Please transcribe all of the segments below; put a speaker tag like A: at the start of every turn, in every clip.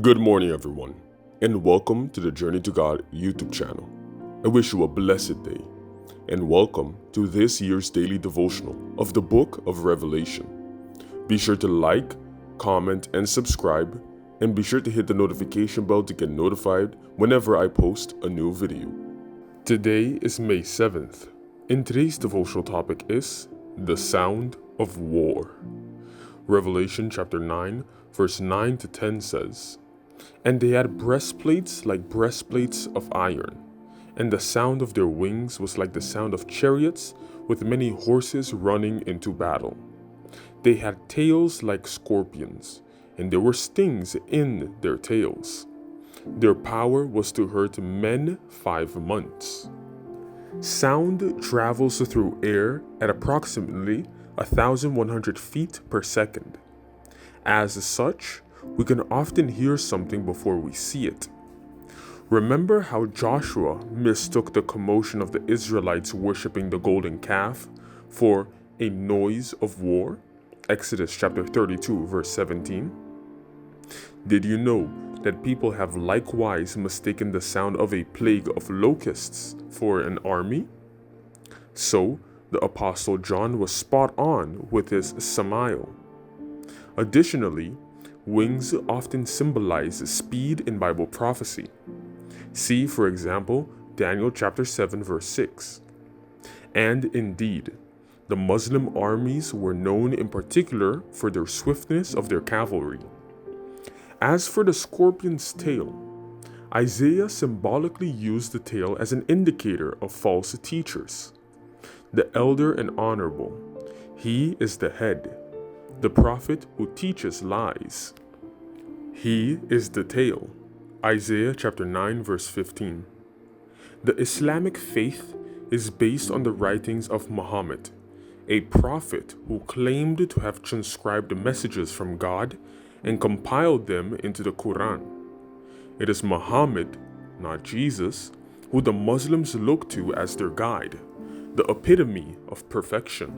A: Good morning, everyone, and welcome to the Journey to God YouTube channel. I wish you a blessed day, and welcome to this year's daily devotional of the book of Revelation. Be sure to like, comment, and subscribe, and be sure to hit the notification bell to get notified whenever I post a new video. Today is May 7th, and today's devotional topic is the sound of war. Revelation chapter 9, verse 9 to 10 says, "And they had breastplates like breastplates of iron, and the sound of their wings was like the sound of chariots with many horses running into battle. They had tails like scorpions, and there were stings in their tails. Their power was to hurt men 5 months." Sound travels through air at approximately 1,100 feet per second. As such, we can often hear something before we see it. Remember how Joshua mistook the commotion of the Israelites worshiping the golden calf for a noise of war? Exodus chapter 32, verse 17. Did you know that people have likewise mistaken the sound of a plague of locusts for an army? So, the Apostle John was spot on with his Samael. Additionally, wings often symbolize speed in Bible prophecy. See, for example, Daniel chapter 7, verse 6. And indeed, the Muslim armies were known in particular for their swiftness of their cavalry. As for the scorpion's tail, Isaiah symbolically used the tail as an indicator of false teachers. The elder and honorable, he is the head, the prophet who teaches lies. He is the tail. Isaiah chapter 9, verse 15. The Islamic faith is based on the writings of Muhammad, a prophet who claimed to have transcribed messages from God and compiled them into the Quran. It is Muhammad, not Jesus, who the Muslims look to as their guide, the epitome of perfection.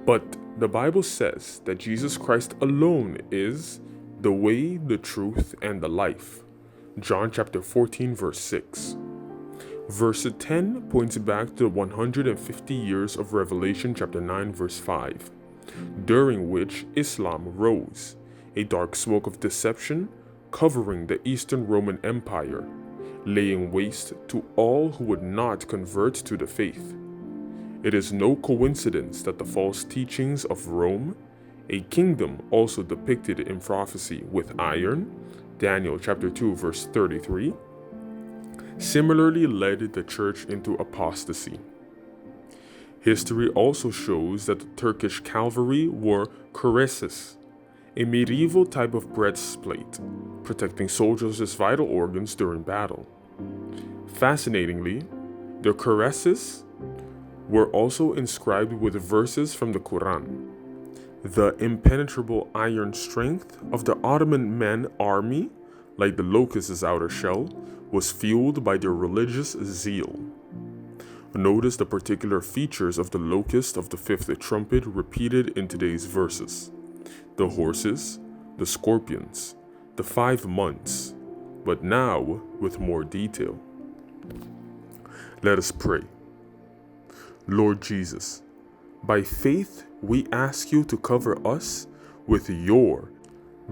A: But the Bible says that Jesus Christ alone is the way, the truth, and the life. John chapter 14, verse 6. Verse 10 points back to the 150 years of Revelation chapter 9, verse 5, during which Islam rose, a dark smoke of deception covering the Eastern Roman Empire, laying waste to all who would not convert to the faith. It is no coincidence that the false teachings of Rome, a kingdom also depicted in prophecy with iron, Daniel chapter 2 verse 33, similarly led the church into apostasy. History also shows that the Turkish cavalry wore cuirasses, a medieval type of breastplate, protecting soldiers' vital organs during battle. Fascinatingly, their cuirasses were also inscribed with verses from the Quran. The impenetrable iron strength of the Ottoman man army, like the locust's outer shell, was fueled by their religious zeal. Notice the particular features of the locust of the fifth trumpet repeated in today's verses: the horses, the scorpions, the 5 months, but now with more detail. Let us pray. Lord Jesus, by faith we ask you to cover us with your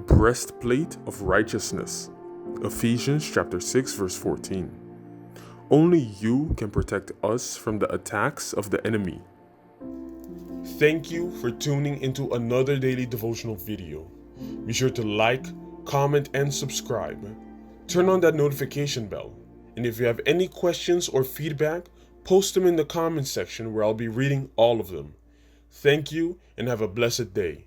A: breastplate of righteousness. Ephesians chapter 6 verse 14. Only you can protect us from the attacks of the enemy. Thank you for tuning into another daily devotional video. Be sure to like, comment, and subscribe. Turn on that notification bell. And if you have any questions or feedback, post them in the comment section where I'll be reading all of them. Thank you and have a blessed day.